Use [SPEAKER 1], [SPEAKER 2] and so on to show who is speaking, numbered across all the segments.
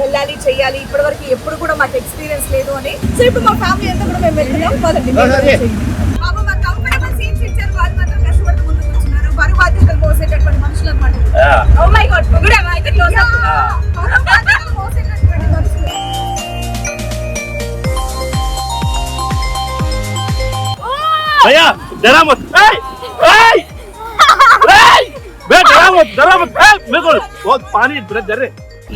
[SPEAKER 1] వెళ్ళాలి చేయాలి ఇప్పటివరకు ఎప్పుడు కూడా మాకు ఎక్స్పీరియన్స్ లేదు అని. సో ఇప్పుడు మా ఫ్యామిలీ అంతా కూడా మేము వెళ్తున్నాం. పదండి. బాబు మా కంఫర్టబుల్ సీట్స్ ఇచ్చారు, వాళ్ళు మాత్రం కష్టపడుతూ ముందుకు వచ్చినారు. బరువు బాధ్యతలు మోసేటటువంటి మనుషులు అన్నమాట. ఓ మై గాడ్, గుడ్ అయితే క్లోజ్ అప్. బరువు బాధ్యతలు మోసేటటువంటి మనుషులు.
[SPEAKER 2] भैया डरा मत, डरा मत, मेरे को बहुत पानी डर रहे.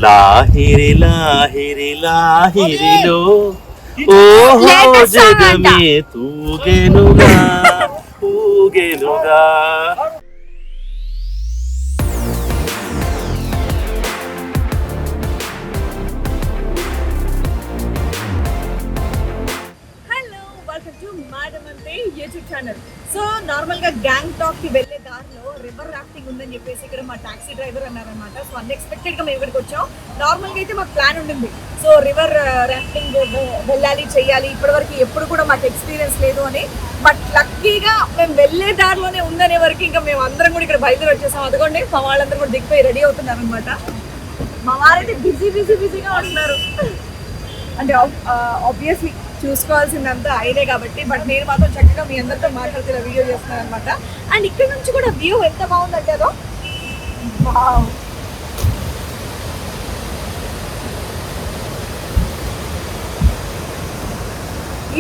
[SPEAKER 2] लाहिरी लाहिरी लाहिरी लो ओ हो जग में तूगेनुगा तूगेनुगा.
[SPEAKER 1] YouTube channel. సో నార్మల్ గా గ్యాంగ్టాక్ కి వెళ్లే దారిలో రివర్ రాఫ్టింగ్ ఉందని చెప్పేసి ఇక్కడ మా టాక్సీ డ్రైవర్ అన్నారనమాట. సో అన్ఎక్స్పెక్టెడ్ గా మేము ఇక్కడికి వచ్చాం. నార్మల్ గా అయితే మాకు ప్లాన్ ఉండింది, సో రివర్ రాఫ్టింగ్ వెళ్ళాలి చేయాలి ఇప్పటివరకు ఎప్పుడు కూడా మాకు ఎక్స్పీరియన్స్ లేదు అని. బట్ లక్కీగా మేము వెళ్లే దారిలోనే ఉందనే వరకు ఇంకా మేము అందరం కూడా ఇక్కడ బయలుదేరి వచ్చేసాం. అదిగోండి మా వాళ్ళందరూ కూడా దిగిపోయి రెడీ అవుతున్నారు అనమాట. మా వారైతే బిజీగా ఉంటున్నారు. అంటే ఆబ్వియస్లీ చూసుకోవాల్సిందంతా అయినే కాబట్టి, బట్ నేను మాత్రం చక్కగా మీ అందరితో మాట్లాడుతున్న వీడియో చేస్తున్నాను అనమాట. అండ్ ఇక్కడ నుంచి కూడా వ్యూ ఎంత బాగుందంటే అదో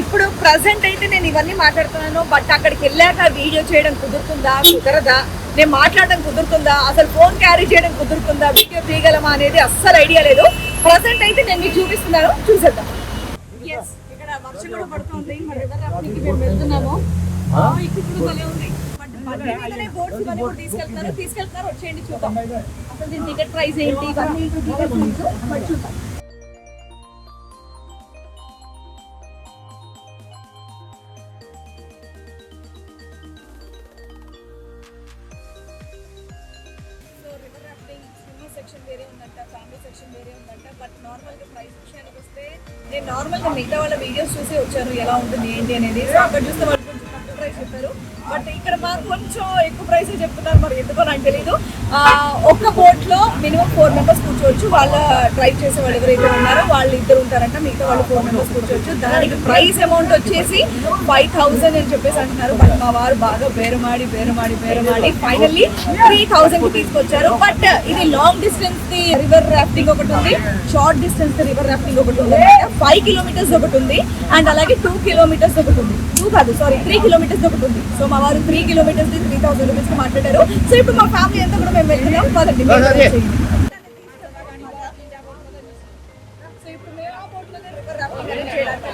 [SPEAKER 1] ఇప్పుడు ప్రజెంట్ అయితే నేను ఇవన్నీ మాట్లాడుతున్నాను. బట్ అక్కడికి వెళ్ళాక వీడియో చేయడం కుదురుతుందా కుదరదా, నేను మాట్లాడడం కుదురుతుందా, అసలు ఫోన్ క్యారీ చేయడం కుదురుతుందా, వీడియో తీయగలమా అనేది అస్సలు ఐడియా లేదు. ప్రజెంట్ అయితే నేను మీకు చూపిస్తున్నాను, చూసేద్దాం. ఇక్కడ వర్షం కూడా పడుతుంది. మరి రివర్ రాఫ్టింగ్ కి మేము వెళ్తున్నాము. ఇప్పుడు భలే ఉంది. బోట్స్ ఇవన్నీ కూడా తీసుకెళ్తున్నారు. వచ్చేయండి చూద్దాం అసలు దీని టికెట్ ప్రైస్ ఏంటి ఇవన్నీ చూద్దాం. సెక్షన్ వేరే ఉందంట, ఫ్యామిలీ సెక్షన్ వేరే ఉందంట. బట్ నార్మల్గా ప్రైస్ విషయానికి వస్తే నేను నార్మల్గా మిగతా వాళ్ళ వీడియోస్ చూసి వచ్చాను ఎలా ఉంటుంది ఏంటి అనేది. సో అక్కడ చూస్తే వాళ్ళు కొంచెం తక్కువ ప్రైస్ చెప్పారు, బట్ ఇక్కడ మాకు కొంచెం ఎక్కువ ప్రైస్ చెప్తున్నారు. మరి ఎందుకో నాకు తెలీదు. ఒక్క బోట్లో మినిమం 4 మెంబర్స్ కూర్చోవచ్చు. వాళ్ళ డ్రైవ్ చేసే వాళ్ళు ఎవరైతే ఉన్నారో వాళ్ళు 2 ఉంటారంట, మిగతా వాళ్ళు 4 మెంబర్స్ కూర్చోవచ్చు. దానికి ప్రైస్ అమౌంట్ వచ్చేసి 5000 అని చెప్పేసి అంటున్నారు. బట్ మా వారు బాగా బేరమాడి ఫైనల్లీ 3000 కి తీసుకొచ్చారు. బట్ ఇది long distance the river rafting ఒకటి ఉంది, short distance the river rafting ఒకటి ఉంది. 5 కిలోమీటర్స్ ఒకటి ఉంది, అండ్ అలాగే 2 కిలోమీటర్స్ ఒకటి ఉంది. 3 కిలోమీటర్స్ ఒకటి ఉంది. సో మా వారు 3 కిలోమీటర్స్ ది 3000 రూపీస్ కి మాట్లాడారు. సో ఇప్పుడు మా ఫ్యామిలీ అంతా కూడా మేము వెళ్తున్నాం. పదండి. సో ఇప్పుడు మేము ఆ బోట్లోనే రివర్ రాఫ్టింగ్ అనేది చేయడానికి.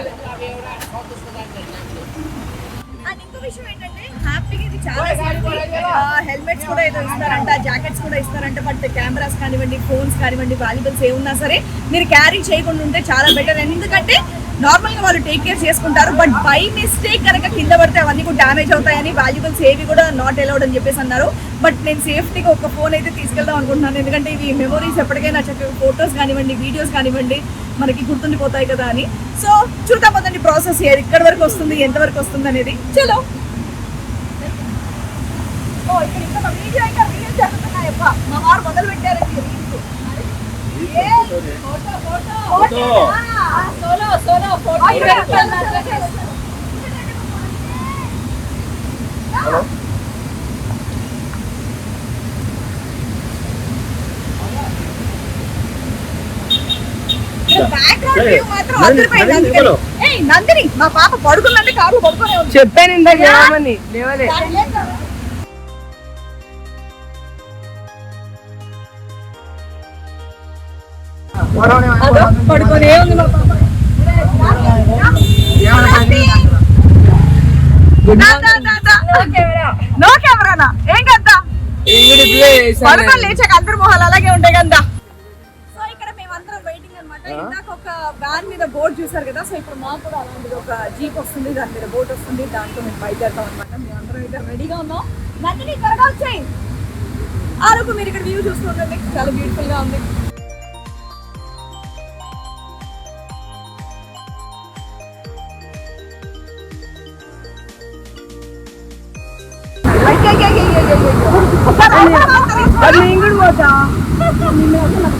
[SPEAKER 1] అండ్ ఇంకో విషయం ఏంటంటే హ్యాపీగా ఇది చాలా హెల్మెట్స్ కూడా ఏదో ఇస్తారంట, జాకెట్స్ కూడా ఇస్తారంట. బట్ కెమెరాస్ కానివ్వండి, ఫోన్స్ కానివ్వండి, వాల్యుబుల్స్ ఏమున్నా సరే మీరు క్యారీ చేయకుండా ఉంటే చాలా బెటర్. ఎందుకంటే నార్మల్గా వాళ్ళు టేక్ కేర్ చేసుకుంటారు, బట్ బై మిస్టేక్ కనుక కింద పడితే అవన్నీ కూడా డ్యామేజ్ అవుతాయని, వాల్యుబుల్స్ ఏవి కూడా నాట్ అలౌడ్ అని చెప్పేసి అన్నారు. బట్ నేను సేఫ్టీగా ఒక ఫోన్ అయితే తీసుకెళ్దాం అనుకుంటున్నాను. ఎందుకంటే ఇవి మెమోరీస్ ఎప్పటికైనా చక్కగా ఫొటోస్ కానివ్వండి, వీడియోస్ కానివ్వండి మనకి గుర్తుండిపోతాయి కదా అని. సో చూద్దాం పదండి ప్రాసెస్ ఎక్కడి వరకు వస్తుంది, ఎంతవరకు వస్తుంది అనేది. చలో. ఇక్కడ ఇంకా వీడియో ఇంకా రీల్స్ జరుగుతున్నాయప్ప. మా వారు మొదలు పెట్టారండి రీల్స్. నందిని మా పాప పడుకుందంటే కారు పడుకునే
[SPEAKER 3] చెప్పాను ఇందాక లేవమని. లేవలే.
[SPEAKER 1] పడుకొని ఉంది మా పాప. నో కెమెరానా ఏం కదా పడుకొని లేచాక అందరు మొహాలు అలాగే ఉంటాయి కదా. సో ఇక్కడ మేమందరం వెయిటింగ్ అనమాట. ఇందాక ఒక వ్యాన్ మీద బోట్ చూసారు కదా. సో ఇప్పుడు మాకు కూడా అలాంటిది ఒక జీప్ వస్తుంది, దాని మీద బోట్ వస్తుంది, దాంట్లో మేము బయలుదేరుతాం అనమాట. మేమందరం అయితే రెడీగా ఉన్నాం. నందిని త్వరగా వచ్చాయి. ఆలోపు మీరు ఇక్కడ వ్యూ చూస్తుండండి, చాలా బ్యూటిఫుల్ గా ఉంది.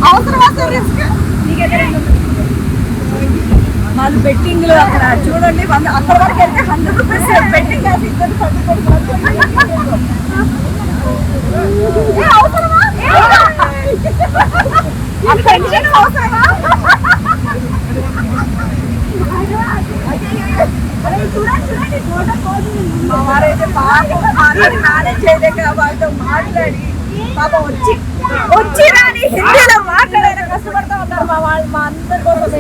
[SPEAKER 1] అవసరం రిస్క్ నీకెదురే వాళ్ళు బెట్టింగ్ లో అక్కడ చూడండి అక్కడ వరకు వెళ్తే 100 రూపీస్ బెట్టింగ్ కాసి ఇద్దరు మా వారైతే పాపం మేనేజ్ చేయలేక వాళ్ళతో మాట్లాడి పాపం వచ్చి రాని హిందీలో మాట్లాడారు కష్టపడతా ఉన్నారు మా అందరి కోసం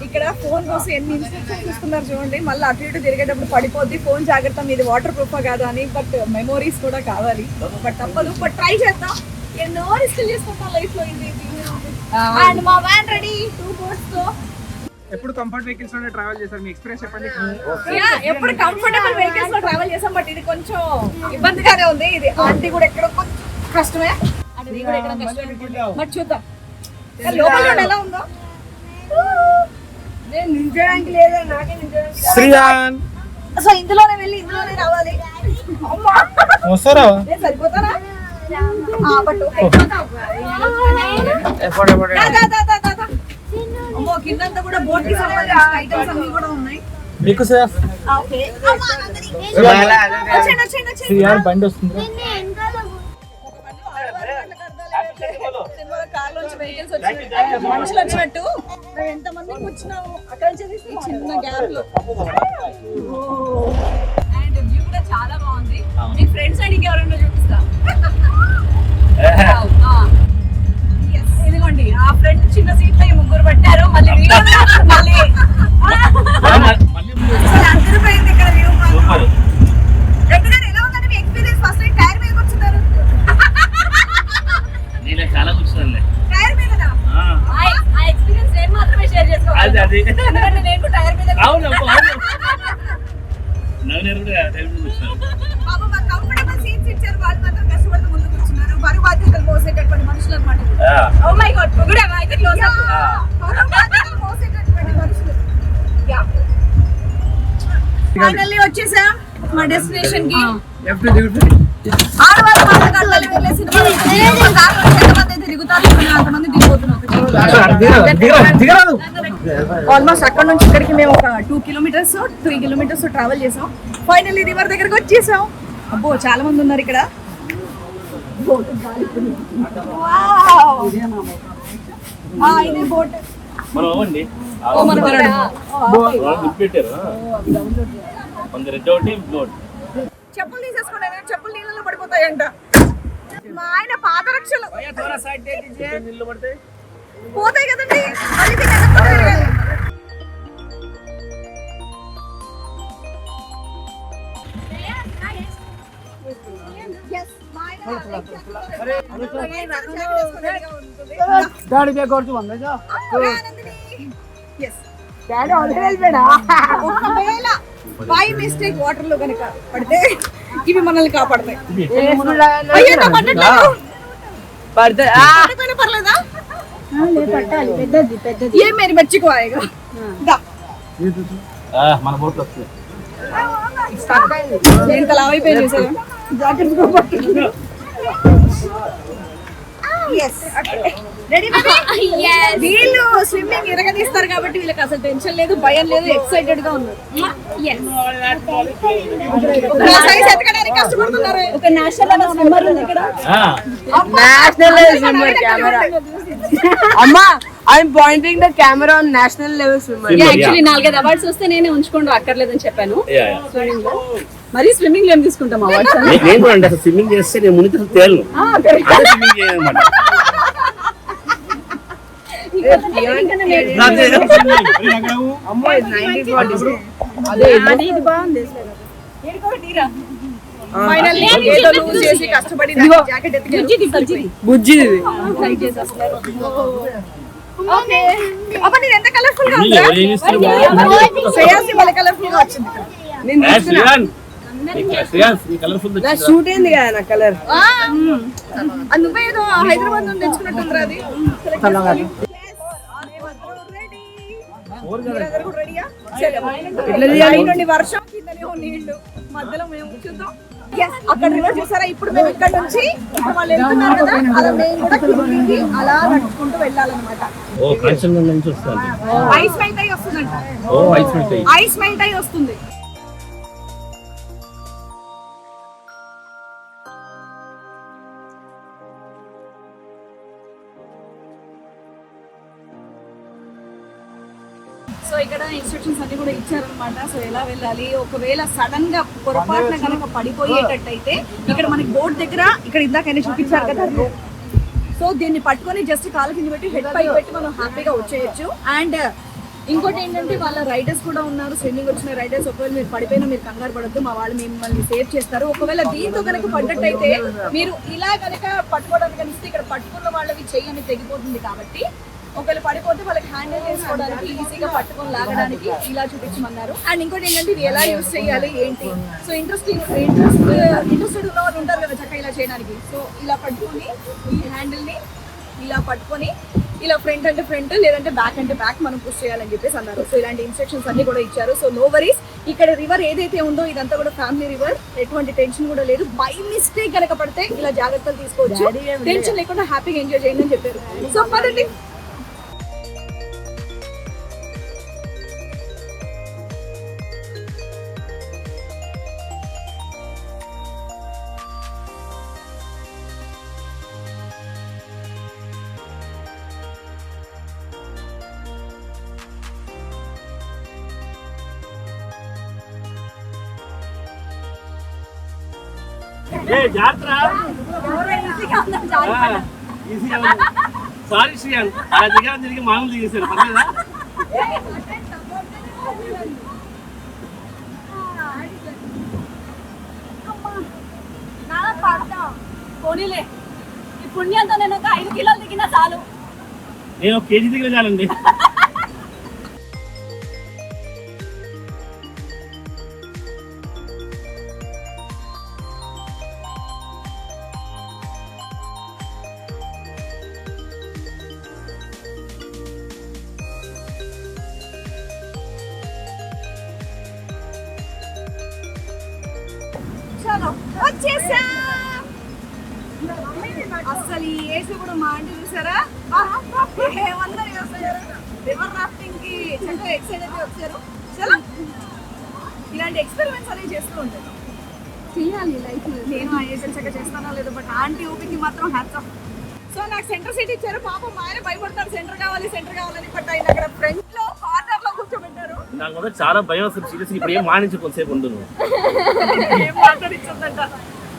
[SPEAKER 1] ఇక్కడ ఫోన్ కోసం ఎన్ని ఇన్స్ట్రక్షన్స్ చూస్తున్నారు చూడండి. మళ్ళీ అటు ఇటు తిరిగేటప్పుడు పడిపోద్ది, ఫోన్ జాగ్రత్త, మీది వాటర్ ప్రూఫ్ కాదు అని. బట్ మెమోరీస్ కూడా కావాలి, బట్ తప్పదు. బట్ ట్రై చేద్దాం, ఎన్నో రిస్క్ చేసుకుంటాం లైఫ్ లో. ఇది అండ్ మా వ్యాన్ రెడీ 2 బోట్స్ తో.
[SPEAKER 4] ఎప్పుడు కంఫర్ట్ వెహికల్స్ లోనే ట్రావెల్ చేశారు, మీ ఎక్స్పీరియన్స్ చెప్పండి.
[SPEAKER 1] ఎప్పుడు కంఫర్టబుల్ వెహికల్స్ లో ట్రావెల్ చేసాం, బట్ ఇది కొంచెం ఇబ్బందిగానే ఉంది. ఇది ఆంటీ కూడా ఎక్కడ కష్టమే, అది కూడా ఎక్కడ కష్టమే. బట్ చూద్దాం లోపల ఎలా ఉందో.
[SPEAKER 3] నేను నించడానికి లేదా, నాకే నించడానికి.
[SPEAKER 2] శ్రీయాన్
[SPEAKER 1] సో ఇందులోనే వెళ్ళి ఇందులోనే రావాలి.
[SPEAKER 2] వస్తారా?
[SPEAKER 1] నేను సరిపోతారా? బట్ అమ్మో కిందంతా కూడా బోట్ కి సంబంధించిన ఐటమ్స్ అన్ని కూడా ఉన్నాయి.
[SPEAKER 2] మీకు సార్
[SPEAKER 1] ఓకే
[SPEAKER 2] శ్రీయాన్ బండి వస్తుంది.
[SPEAKER 1] మనుషులు వచ్చినట్టు మేము ఎంత మందికి వచ్చినాము అక్కడ నుంచి చిన్న గ్యాప్ లో. అండ్ వ్యూ కూడా చాలా బాగుంది. మీ ఫ్రెండ్స్ అడిగి ఎవరైనా చూపిస్తా. ఇదిగోండి ఆ ఫ్రెండ్ చిన్న సీట్ లో ముగ్గురు పట్టారు. మళ్ళీ అందరిపోయింది ఇక్కడ వ్యూ. ఎలా ఉందండి మీ ఎక్స్పీరియన్స్? ఫస్ట్ టైం టైర్ మీద కూర్చున్నారు.
[SPEAKER 2] చాలా కూర్చున్నాను
[SPEAKER 1] టైర్ మీదనా? ఆ ఎక్స్పీరియన్స్ నేను మాత్రమే షేర్ చేసుకోవాలి. ఎందుకంటే నేను కూడా టైర్ మీద పాపం మాకు కంఫర్టబుల్ సీట్స్ ఇచ్చారు. వాళ్ళు మాత్రం కష్టపడుతూ ముందు కూర్చున్నారు. బరువు బాధ్యతలు మోసేటటువంటి మనుషులు అన్నమాట. ఓ మై గాడ్, గుడ్ అయితే క్లోజ్ అప్. బరువు బాధ్యతలు మోసేటటువంటి మనుషులు. యా ఫైనల్లీ వచ్చేసాం మా డెస్టినేషన్ కి. ఆడవాళ్ళు మాట్లాడాలి వెళ్ళేసి తిరుగుతారు, అంతమంది దిగిపోతున్నారు. ఆల్మోస్ట్ అక్కడ నుంచి ఇక్కడికి మేము ఒక 2 కిలోమీటర్స్ 3 కిలోమీటర్స్ ట్రావెల్ చేసాం. ఫైనల్లీ రివర్ దగ్గరకు వచ్చేసాం. అబ్బో చాలా మంది ఉన్నారు ఇక్కడ. ఇదే బోట్. చెప్పులు తీసేసుకోండి, చెప్పులు నీళ్ళలో పడిపోతాయంట. మా ఆయన పాదరక్షలు పోతాయి కదండి. ఒకవేళ బై మిస్టేక్ వాటర్ లో కనుక పడితే ఇవి మనల్ని కాపాడతాయి. పర్లేదా? ఏ మేరీ బచ్చికో ఆయేగా.
[SPEAKER 2] మన బోట్లు వస్తుంది.
[SPEAKER 1] ఎంత లావ్ అయిపోయి చూసారా? వీళ్ళు స్విమ్మింగ్ ఎరగదీస్తారు కాబట్టి వీళ్ళకి అసలు టెన్షన్ లేదు, భయం లేదు, ఎక్సైటెడ్ గా ఉన్నారు. కష్టపడుతున్నారు. ఒక నేషనల్ లెవెల్ స్విమ్మర్ ఉంది ఇక్కడ.
[SPEAKER 3] National level swimmer camera. అమ్మా I'm pointing the camera on national level swimmer.
[SPEAKER 1] Actually 4-5 awards వస్తే నేనే ఉంచుకోండి, అక్కర్లేదని చెప్పాను. స్విమ్మింగ్ లో మరి స్విమ్మింగ్ లో ఏం తీసుకుంటాం అవార్డ్స్?
[SPEAKER 2] నేను కూడా అంటే స్విమ్మింగ్ చేస్తే నేను మునిగి తేలను. స్విమ్మింగ్ చేయమన్నమాట.
[SPEAKER 3] అమ్మో ఇది 1940. అదే ఇది బాగుంది.
[SPEAKER 1] ఫైనల్లీ ఏదో లూజ్ చేసి కష్టపడి జాకెట్ ఎత్తుకెళ్ళి
[SPEAKER 3] బుజ్జి
[SPEAKER 1] ఓకే. అబ్బా నేను ఎంత కలర్ఫుల్ గా ఉందా? శ్రేయాసి వాళ్ళ కలర్ఫుల్ గా వచ్చింది.
[SPEAKER 3] నేను తీసుకున్నా. షూట్ అయింది కదా నా కలర్.
[SPEAKER 1] నువ్వే ఏదో హైదరాబాద్ నుండి తెచ్చుకున్నట్టుందిరా అది. వర్షం కిందనే నీళ్లు, మధ్యలో మేము చూద్దాం. అక్కడ రివర్ చూసారా? ఇప్పుడు మేము ఇక్కడ నుంచి వాళ్ళు వెళ్తున్నారు కదా, అలా మేము కూడా కిందికి అలా నడుచుకుంటూ వెళ్ళాలన్నమాట. ఐస్ మెల్ట్ అయ్యి వస్తుందంట. ఐస్ మెల్ట్ అయ్యి వస్తుంది. సో ఇక్కడ ఇన్స్ట్రక్షన్స్ అన్ని కూడా ఇచ్చారనమాట. సో ఎలా వెళ్ళాలి, ఒకవేళ సడన్ గా పొరపాటున కనుక పడిపోయేటట్టయితే ఇక్కడ మనకి బోర్డు దగ్గర ఇక్కడ ఇందాకైనా చూపించారు కదా, సో దీన్ని పట్టుకొని జస్ట్ కాలు కింద పెట్టి హెడ్ పైకి పెట్టి మనం హ్యాపీగా వచ్చేయచ్చు. అండ్ ఇంకోటి ఏంటంటే వాళ్ళ రైడర్స్ కూడా ఉన్నారు, స్విమ్మింగ్ వచ్చిన రైడర్స్. ఒకవేళ మీరు పడిపోయినా మీరు కంగారు పడద్దు, మా వాళ్ళు మిమ్మల్ని సేవ్ చేస్తారు. ఒకవేళ దీంతో కనుక పడ్డట్టయితే మీరు ఇలా కనుక పట్టుకోవడానికి కనిపిస్తే ఇక్కడ పట్టుకున్న వాళ్ళవి చెయ్యి అనేది తెగిపోతుంది. కాబట్టి ఒకవేళ పడిపోతే వాళ్ళకి హ్యాండిల్ చేసుకోవడానికి ఈజీగా పట్టుకొని లాగడానికి ఇలా చూపించమన్నారు. అండ్ ఇంకోటి ఏంటంటే ఇది ఎలా యూజ్ చేయాలి ఏంటి, సో ఇంట్రెస్టెడ్ ఉన్న వాళ్ళు ఉంటారు కదా చక్కగా ఇలా చేయడానికి. సో ఇలా పట్టుకొని ఈ హ్యాండిల్ని ఇలా పట్టుకొని ఇలా ఫ్రంట్ అంటే ఫ్రంట్ లేదంటే బ్యాక్ అంటే బ్యాక్ మనం పుష్ చేయాలని చెప్పేసి అన్నారు. సో ఇలాంటి ఇన్స్ట్రక్షన్స్ అన్ని కూడా ఇచ్చారు. సో నో వరీస్, ఇక్కడ రివర్ ఏదైతే ఉందో ఇదంతా కూడా ఫ్యామిలీ రివర్, ఎటువంటి టెన్షన్ కూడా లేదు. బై మిస్టేక్ కనుక పడితే ఇలా జాగ్రత్తలు తీసుకోవచ్చు, టెన్షన్ లేకుండా హ్యాపీగా ఎంజాయ్ చేయండి అని చెప్పారు. సో పదండి.
[SPEAKER 2] సారీ శ్రీయాన్, అలా దిగాలని తిరిగి మామూలు దిగేశారు. పర్లేదా?
[SPEAKER 1] పోనీలే, ఈ పుణ్యంతో నేను ఒక 5 కిలోలు దిగినా చాలు.
[SPEAKER 2] నేను 1 కేజీ దిగిన చాలండి.
[SPEAKER 1] అసలు ఈ ఏసీ కూడా మా ఆంటీ చూసారా, రివర్ రాఫ్టింగ్ కి చక్కగా ఎక్సైట్ అయితే వచ్చారు. చలో ఇలాంటి ఎక్స్పెరిమెంట్స్ అనేవి చేస్తూ ఉంటాను, చేయాలి లైఫ్. నేను ఐఎస్ఎల్ చక్కగా చేస్తానో లేదో, బట్ ఆంటీ ఊపికి మాత్రం హ్యాట్స్ ఆఫ్. సో నాకు సెంటర్ సీట్ ఇచ్చారు. పాపం మా ఆయన భయపడతారు సెంటర్ కావాలి బట్ ఆయన అక్కడ ఫ్రంట్ లో కార్నర్ లో కూర్చోబెట్టారు.
[SPEAKER 2] నాకు చాలా భయం అసలు సీరియస్. ఇప్పుడు ఏం మానించి కొంతసేపు ఉండు,
[SPEAKER 1] ఏం మాట్లాడించొద్దంట.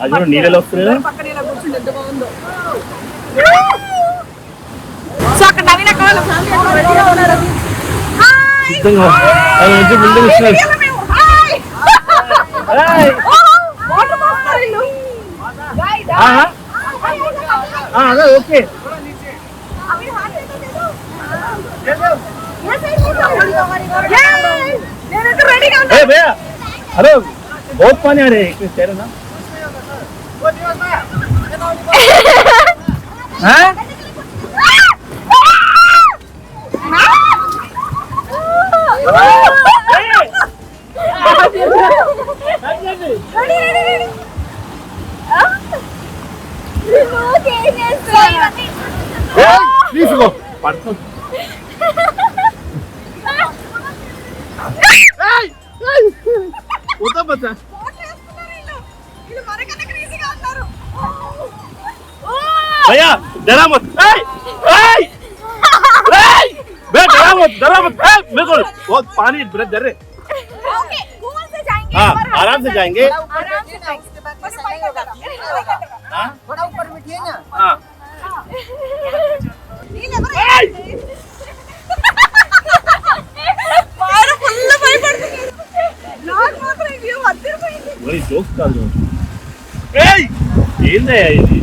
[SPEAKER 2] అది కూడా నీళ్ళలో వస్తున్నాయి.
[SPEAKER 1] పక్కన ఇలా కూర్చుంటే ఎంత బాగుందో. సో అక్కడ నవీన కావాలి ఫ్యామిలీ రెడీగా ఉన్నారు.
[SPEAKER 2] అదే ఓకే. हेलो बहुत पानी आ रहे हैं इसमें तैरो ना। हाँ? प्लीज गो पढ़ो। उतना बचा भैया डरा मत। डरा मत मेरे को बहुत पानी डर रहे। हाँ आराम से जाएंगे।
[SPEAKER 3] थोड़ा ऊपर बैठिए ना।
[SPEAKER 2] हाँ वही जोक्स का जो ఏందే ఇది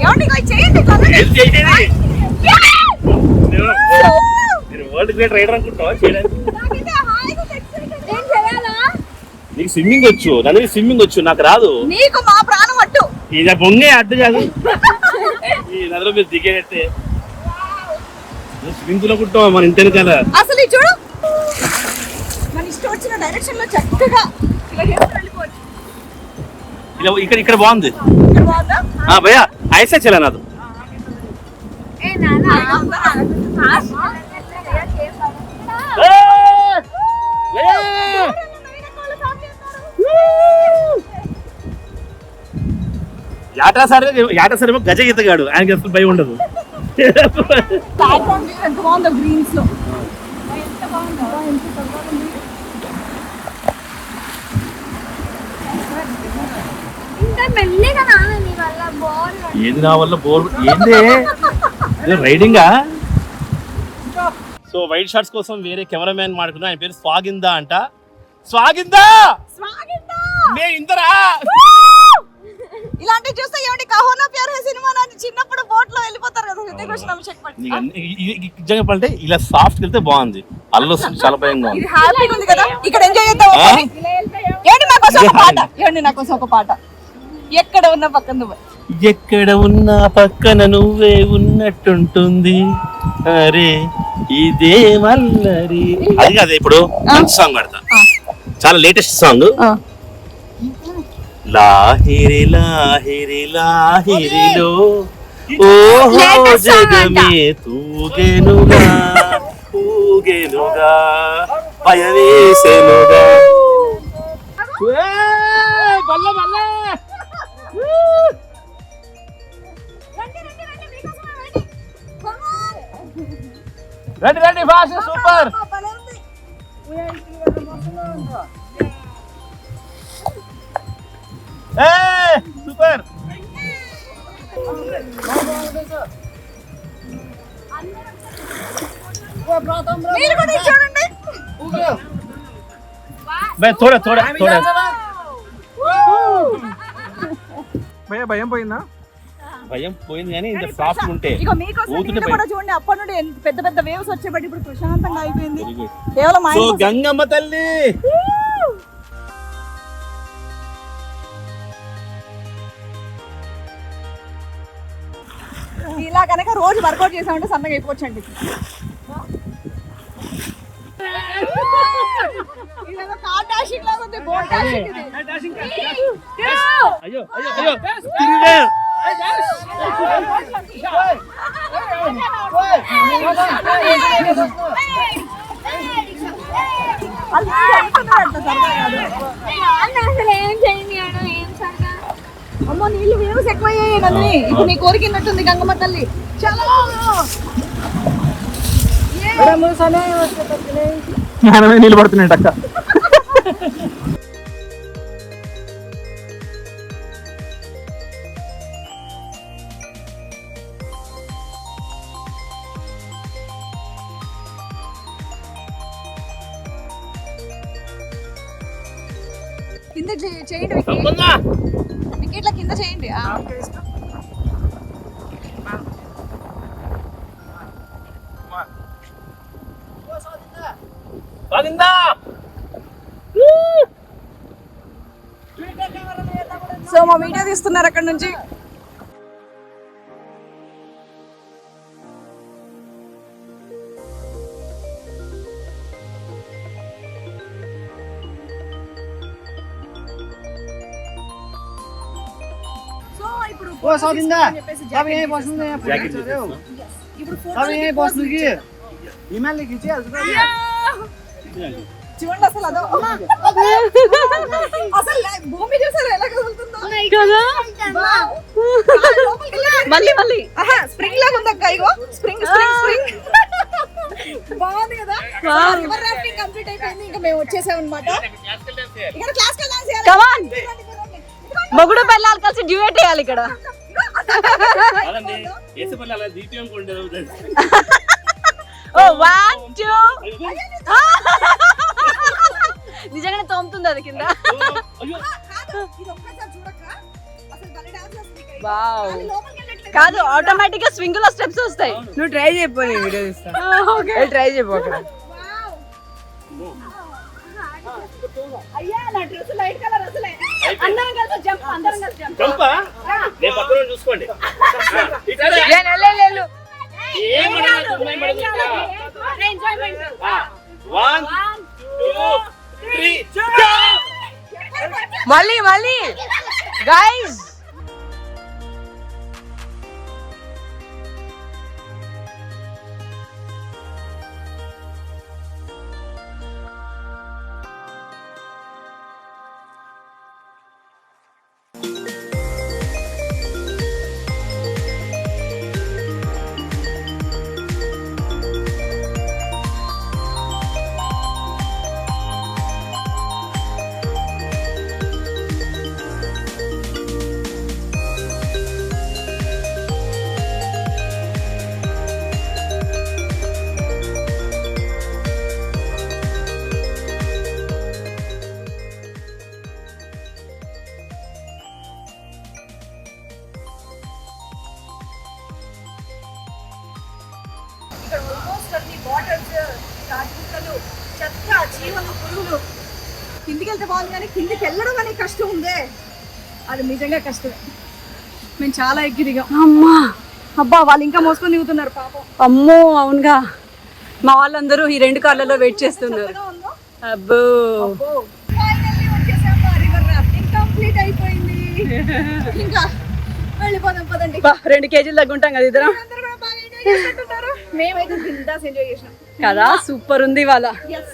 [SPEAKER 1] ఏమండి కొై చేయండి
[SPEAKER 2] ఏం చేయండి నేను వరల్డ్ గ్రేట్ రైడర్ అనుకుంటావా చేయడానికి
[SPEAKER 1] నాకైతే హాయిగా ఎక్సైటెడ్ ఏం చేయాలా
[SPEAKER 2] నీకు స్విమ్మింగ్ వచ్చు నాకు స్విమ్మింగ్ వచ్చు నాకు రాదు
[SPEAKER 1] నీకు మా ప్రాణం అట్టు
[SPEAKER 2] ఇది బొంగే అడ్డు కాదు ఈ నదిలో మీరు దిగేటట్టే స్విమ్మింగ్ పూల్ అనుకుంటావా మన ఇంటి వెనకాల
[SPEAKER 1] అసలు ఇది చూడు మన ఇష్టం వచ్చిన డైరెక్షన్ లో చక్కగా ఇలా చేసి వెళ్ళిపోవచ్చు
[SPEAKER 2] ఇక్కడ బాగుంది.
[SPEAKER 1] ఇక్కడ బాగుందా?
[SPEAKER 2] భయ్యా ఐసే చలా నాదు. యాటా సరే గజ ఈతగాడు, ఆయనకి అసలు భయం ఉండదు.
[SPEAKER 1] ప్లాట్ఫామ్ ఎంత బాగుందో గ్రీన్స్ లో. ఎంత బాగుందో, ఎంత చక్కగా ఉంది.
[SPEAKER 2] ఏది నా వల్ల బోర్ ఏంది రైడింగా. సో వైట్ షార్ట్స్ కోసం వేరే కెమెరామ్యాన్ మాడుకున్నా, ఆయన పేరు స్వాగిందా అంట. స్వాగిందా మే ఇందరా
[SPEAKER 1] ఇలాంటి చూస్తే ఏమండి కహోనా ప్యార్ హై సినిమా అని చిన్నప్పుడు బోట్ లో వెళ్ళిపోతారు కదా హృతిక్ రోషన్ అభిషేక్ బచ్చన్.
[SPEAKER 2] నిజంగా చెప్పాలంటే ఇలా సాఫ్ట్ వెళ్తే బాగుంది. అల్లు చాలా భయంగా ఉంది.
[SPEAKER 1] హ్యాపీగా ఉంది కదా. ఇక్కడ ఎంజాయ్ చేద్దాం. ఏంటి నాకోసం ఒక పాట, ఏంటి నాకోసం ఒక పాట. ఎక్కడ ఉన్న పక్కన నువ్వే,
[SPEAKER 2] ఎక్కడ ఉన్నా పక్కన నువ్వే ఉన్నట్టుంటుంది. అరే ఇదే మల్లరి. అది కాదు, ఇప్పుడు మంచి సాంగ్ పాడతా, చాలా లేటెస్ట్ సాంగ్. లాహిరి లాహిరి లాహిరిలో ఓహో జగమే తూగెనుగా ఊగెనుగా భయవేసెనుగా. రండి రండి ఫాస్ట్ సూపర్. సూపర్.
[SPEAKER 1] చూడండి.
[SPEAKER 2] थोड़ा थोड़ा थोड़ा
[SPEAKER 4] భయం పోయిందా?
[SPEAKER 2] భయం పోయింది కానీ ఇంత సాఫ్ట్ ఉంటే
[SPEAKER 1] ఇక మీకోసం కూడా చూడండి. అప్పటి నుండి పెద్ద పెద్ద వేవ్స్ వచ్చేబట్టి ఇప్పుడు ప్రశాంతంగా అయిపోయింది. కేవలం
[SPEAKER 2] సో గంగమ్మ తల్లి
[SPEAKER 1] ఇలా కనుక రోజు వర్కౌట్ చేసామంటే సన్నగా అయిపోవచ్చండి.
[SPEAKER 2] అయ్యో అయ్యో అయ్యో తిరిగే.
[SPEAKER 1] అమ్మో నీళ్ళు వేవ్స్ ఎక్కువయ్యాయి నందిని. ఇప్పుడు నీ కోరికినట్టుంది గంగమ్మ తల్లి. చాలా
[SPEAKER 4] నీళ్ళు పడుతున్నాయి అక్క.
[SPEAKER 1] కింద చేయండి, వికెట్ల కింద చేయండి. సో మా వీడియో తీస్తున్నారు అక్కడ నుంచి. చూడండి అసలు అదో అసలు భూమి చూసారు ఎలా కదులుతుందో మళ్ళీ మళ్ళీ. స్ప్రింగ్ లాగా ఉంది అక్క. ఇగో స్ప్రింగ్ స్ప్రింగ్ స్ప్రింగ్ బాగుంది కదా. రివర్ రాఫ్టింగ్ కంప్లీట్ అయిపోయింది. ఇంకా మేము వచ్చేసాం అన్నమాట. ఇక్కడ క్లాసికల్ డాన్స్ చేయాలి. కమ్ ఆన్ మొగుడు పెళ్ళాలి కలిసి డ్యూయట్ చేయాలి ఇక్కడ. ఓ 1 2 నిజంగానే తోముతుంది అది కింద. కాదు ఆటోమేటిక్ గా స్వింగ్ లో స్టెప్స్ వస్తాయి.
[SPEAKER 3] నువ్వు ట్రై చేయపో, నేను వీడియో తీస్తా. ట్రై చేయపో అక్కడ.
[SPEAKER 1] అయ్యా నా డ్రెస్ లైట్ కలర్ అసలే. అందరం కలిసి జంప్, అందరం కలిసి జంప్.
[SPEAKER 2] జంపా నేను పక్కన చూసుకోండి.
[SPEAKER 3] లేదు
[SPEAKER 2] ఎంజాయ్మెంట్ 1 2 3
[SPEAKER 3] మళ్ళీ మళ్ళీ గా
[SPEAKER 1] ఇక్కడ ఆల్మోస్ట్ అన్ని బాటిల్స్, రాజుగుట్టలు, చెత్త, చీమలు, పురుగులు. కిందికి వెళ్తే బాగుంది కానీ కిందికి వెళ్ళడం అనే కష్టం ఉందే, అది నిజంగా కష్టమే. మేము చాలా ఎక్కి దిగాం.
[SPEAKER 5] అమ్మా
[SPEAKER 1] అబ్బా వాళ్ళు ఇంకా మోసుకొని దిగుతున్నారు పాపం.
[SPEAKER 5] అమ్మో అవునుగా, మా వాళ్ళందరూ ఈ 2 కార్లలో వెయిట్ చేస్తున్నారు. అబ్బో
[SPEAKER 1] ఫైనల్లీ వచ్చేసాం. రివర్ రాఫ్టింగ్ కంప్లీట్ అయిపోయింది. ఇంకా వెళ్ళిపోదాం పదండి.
[SPEAKER 5] 2 కేజీలు తగ్గుంటాం కదా ఇద్దరం.
[SPEAKER 1] అందరూ కూడా బాగా ఎంజాయ్ చేస్తున్నారు. మేమైతే బిందాస్ ఎంజాయ్ చేసినాం
[SPEAKER 5] కదా, సూపర్ ఉంది ఇవాళ.
[SPEAKER 1] Yes.